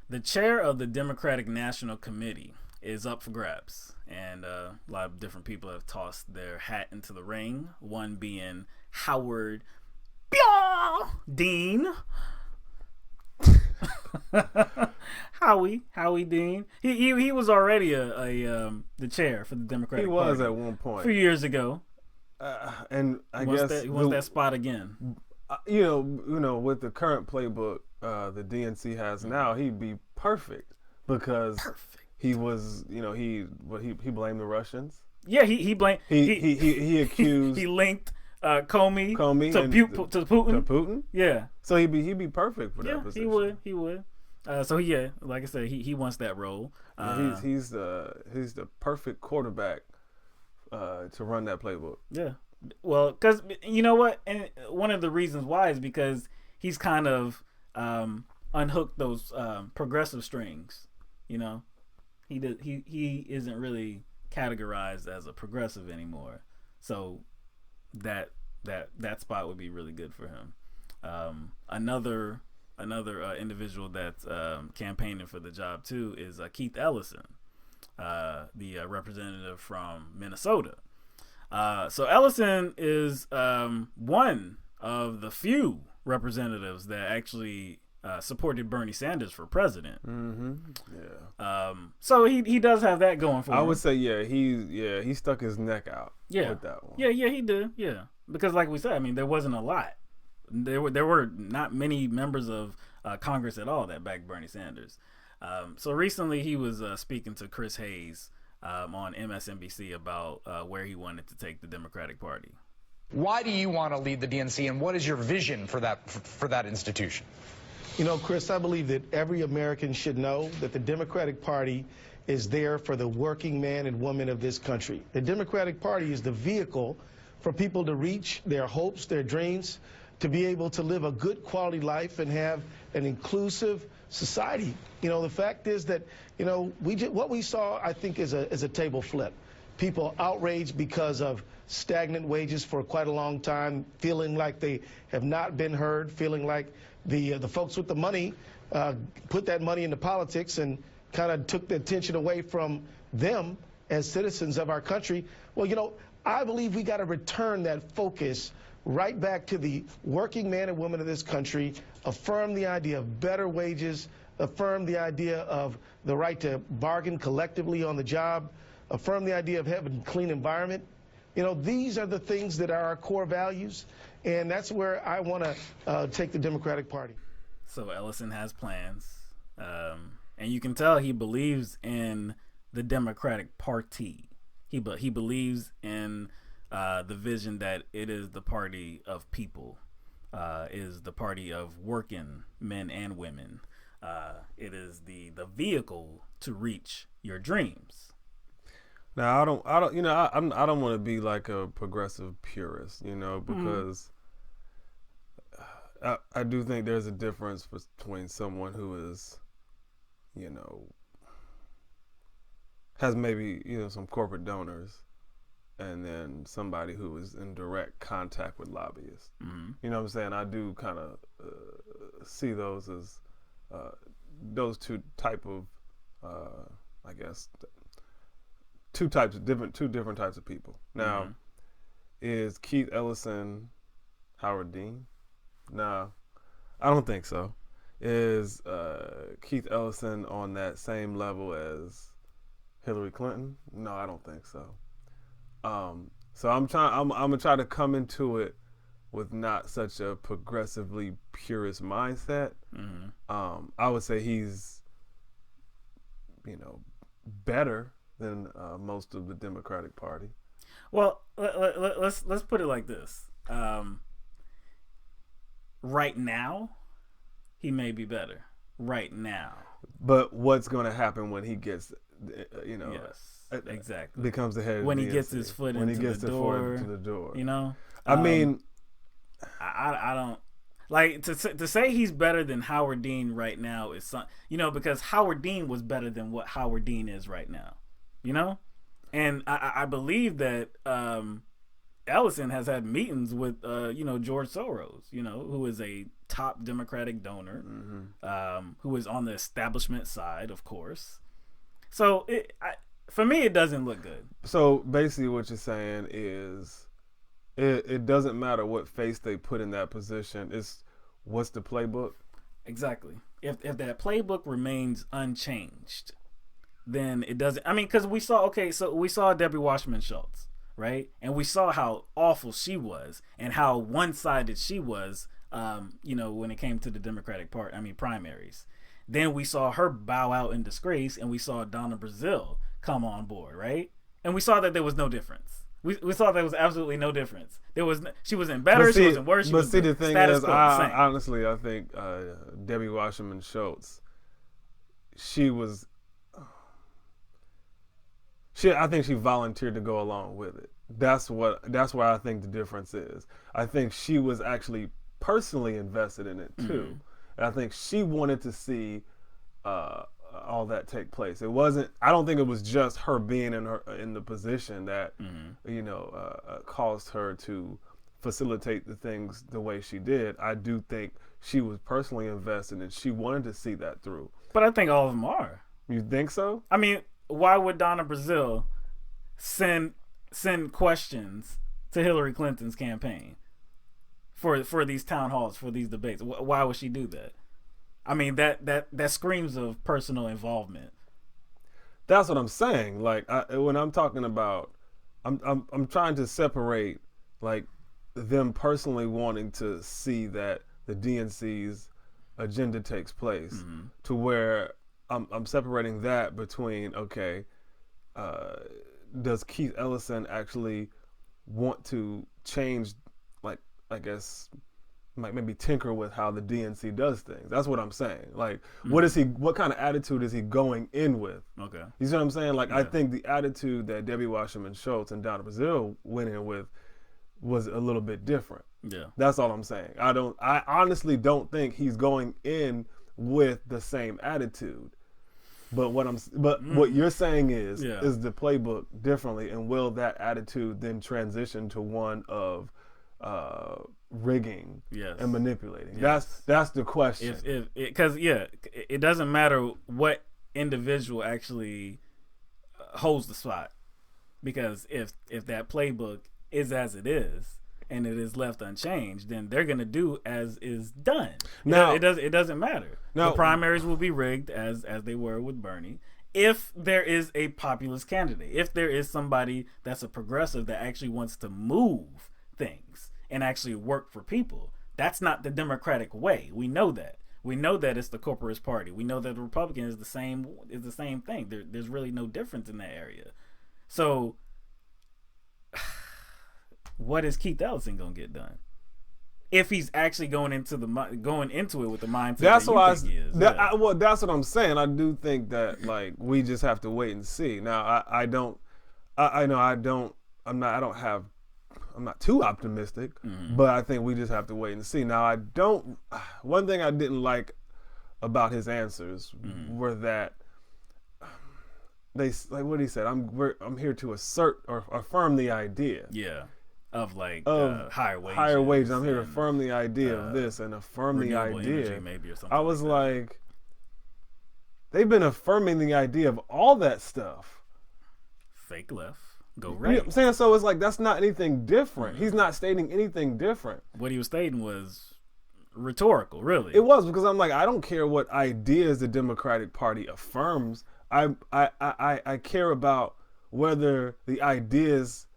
The chair of the Democratic National Committee is up for grabs, and a lot of different people have tossed their hat into the ring. One being Howard Dean. Howie Dean. He was already the chair for the Democratic Party. He was at one point a few years ago. And I he guess he wants that spot again. You know, with the current playbook the DNC has now, he'd be perfect because he was, you know, he blamed the Russians. Yeah, he blamed. He accused. He linked Comey to Putin. To Putin. Yeah. So he'd be perfect for that position. He would. So yeah, like I said, he wants that role. He's the perfect quarterback to run that playbook. Yeah. Well, because you know what, and one of the reasons why is because he's kind of unhooked those progressive strings. You know, he isn't really categorized as a progressive anymore. So that spot would be really good for him. Another individual that's campaigning for the job too is Keith Ellison, the representative from Minnesota. So Ellison is one of the few representatives that actually supported Bernie Sanders for president. Mm-hmm. Yeah. So he does have that going for him. I would say he stuck his neck out with that one. Yeah, he did. Yeah, because like we said, I mean, there wasn't a lot. There were not many members of Congress at all that backed Bernie Sanders. So recently he was speaking to Chris Hayes on MSNBC about where he wanted to take the Democratic Party. Why do you want to lead the DNC, and what is your vision for that institution? You know, Chris, I believe that every American should know that the Democratic Party is there for the working man and woman of this country. The Democratic Party is the vehicle for people to reach their hopes, their dreams, to be able to live a good quality life and have an inclusive society. You know, the fact is that, you know, what we saw, I think, is a table flip. People outraged because of stagnant wages for quite a long time, feeling like they have not been heard, feeling like the folks with the money put that money into politics and kind of took the attention away from them as citizens of our country. Well, you know, I believe we got to return that focus right back to the working man and woman of this country, affirm the idea of better wages, affirm the idea of the right to bargain collectively on the job, affirm the idea of having a clean environment. You know, these are the things that are our core values, and that's where I want to take the Democratic Party. So Ellison has plans, and you can tell he believes in the Democratic Party. He believes in the vision that it is the party of people, is the party of working men and women. It is the vehicle to reach your dreams. Now, I don't, you know, I don't want to be like a progressive purist, you know, because I do think there's a difference between someone who is, you know, has maybe, you know, some corporate donors, and then somebody who is in direct contact with lobbyists. Mm-hmm. You know what I'm saying? I do kind of see those as those two type of, I guess, two different types of people. Now, is Keith Ellison Howard Dean? No, I don't think so. Is Keith Ellison on that same level as Hillary Clinton? No, I don't think so. So I'm gonna try to come into it with not such a progressively purist mindset. Mm-hmm. I would say he's, you know, better than most of the Democratic Party. Well, let's put it like this. Right now, he may be better. Right now. But what's going to happen when he gets, you know? Yes, exactly. Becomes the head. When of he DNC, gets his foot into the door. You know. I mean, I don't like to say he's better than Howard Dean right now is some, you know, because Howard Dean was better than what Howard Dean is right now. You know, and I believe that Ellison has had meetings with, George Soros, who is a top Democratic donor, who is on the establishment side, of course. So for me, it doesn't look good. So basically what you're saying is it doesn't matter what face they put in that position. It's what's the playbook? Exactly. If that playbook remains unchanged, then it doesn't. I mean, because we saw Debbie Wasserman Schultz, right? And we saw how awful she was and how one-sided she was, when it came to the Democratic Party, primaries. Then we saw her bow out in disgrace, and we saw Donna Brazile come on board, right? And we saw that there was no difference. We saw there was absolutely no difference. She wasn't better, she wasn't worse. The thing is, honestly, I think Debbie Wasserman Schultz, I think she volunteered to go along with it. That's where I think the difference is. I think she was actually personally invested in it too. And I think she wanted to see all that take place. It wasn't. I don't think it was just her being in the position that caused her to facilitate the things the way she did. I do think she was personally invested and she wanted to see that through. But I think all of them are. You think so? I mean, why would Donna Brazile send questions to Hillary Clinton's campaign for these town halls, for these debates? Why would she do that? I mean, that screams of personal involvement. That's what I'm saying. Like when I'm talking about, I'm trying to separate like them personally wanting to see that the DNC's agenda takes place to where I'm separating that between does Keith Ellison actually want to change, like I guess, like maybe tinker with how the DNC does things? That's what I'm saying. Like, what kind of attitude is he going in with? Okay, you see what I'm saying? Like, yeah. I think the attitude that Debbie Wasserman Schultz and Donna Brazile went in with was a little bit different. Yeah, that's all I'm saying. I honestly don't think he's going in with the same attitude. But what you're saying is the playbook differently, and will that attitude then transition to one of rigging and manipulating? Yes. That's the question. Because it doesn't matter what individual actually holds the spot, because if that playbook is as it is and it is left unchanged, then they're going to do as is done. Now it doesn't matter. Now, the primaries will be rigged as they were with Bernie. If there is a populist candidate, if there is somebody that's a progressive that actually wants to move things and actually work for people, that's not the Democratic way. We know that. We know that it's the corporate party. We know that the Republican is the same thing. There's really no difference in that area. So what is Keith Ellison gonna get done if he's actually going into it with the mindset that's he is? That's what I'm saying. I do think that like we just have to wait and see. Now I'm not too optimistic, but I think we just have to wait and see. Now one thing I didn't like about his answers were that they, like what he said, I'm here to assert or affirm the idea. Yeah. Of higher wages. I'm here to affirm the idea of this and affirm the idea. Maybe or something. I was like, they've been affirming the idea of all that stuff. Fake left, go right. You know what I'm saying? So it's like, that's not anything different. He's not stating anything different. What he was stating was rhetorical, really. It was, because I'm like, I don't care what ideas the Democratic Party affirms. I care about whether the ideas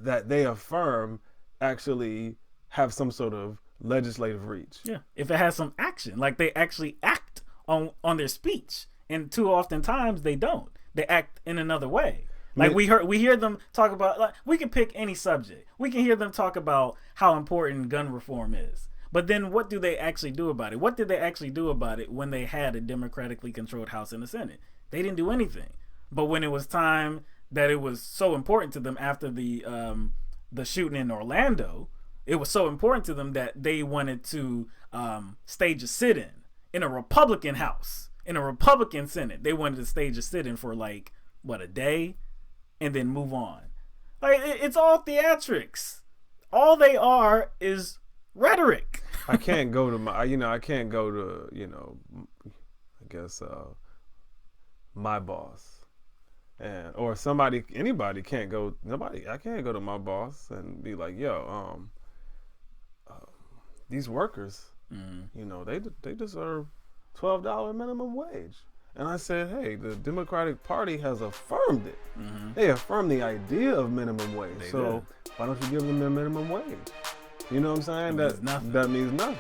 that they affirm actually have some sort of legislative reach. Yeah, if it has some action, like they actually act on their speech, and too often times they don't. They act in another way. Like we hear them talk about, like, we can pick any subject. We can hear them talk about how important gun reform is. But then what do they actually do about it? What did they actually do about it when they had a democratically controlled House and the Senate? They didn't do anything. But when it was time that it was so important to them after the shooting in Orlando, it was so important to them that they wanted to stage a sit-in in a Republican House, in a Republican Senate. They wanted to stage a sit-in for a day and then move on. Like it's all theatrics. All they are is rhetoric. I can't go to my, I can't go to, I guess, my boss, or anybody can't go. I can't go to my boss and be like, yo, these workers, they deserve $12 minimum wage. And I said, hey, the Democratic Party has affirmed it. They affirmed the idea of minimum wage. Why don't you give them their minimum wage? You know what I'm saying? That means nothing.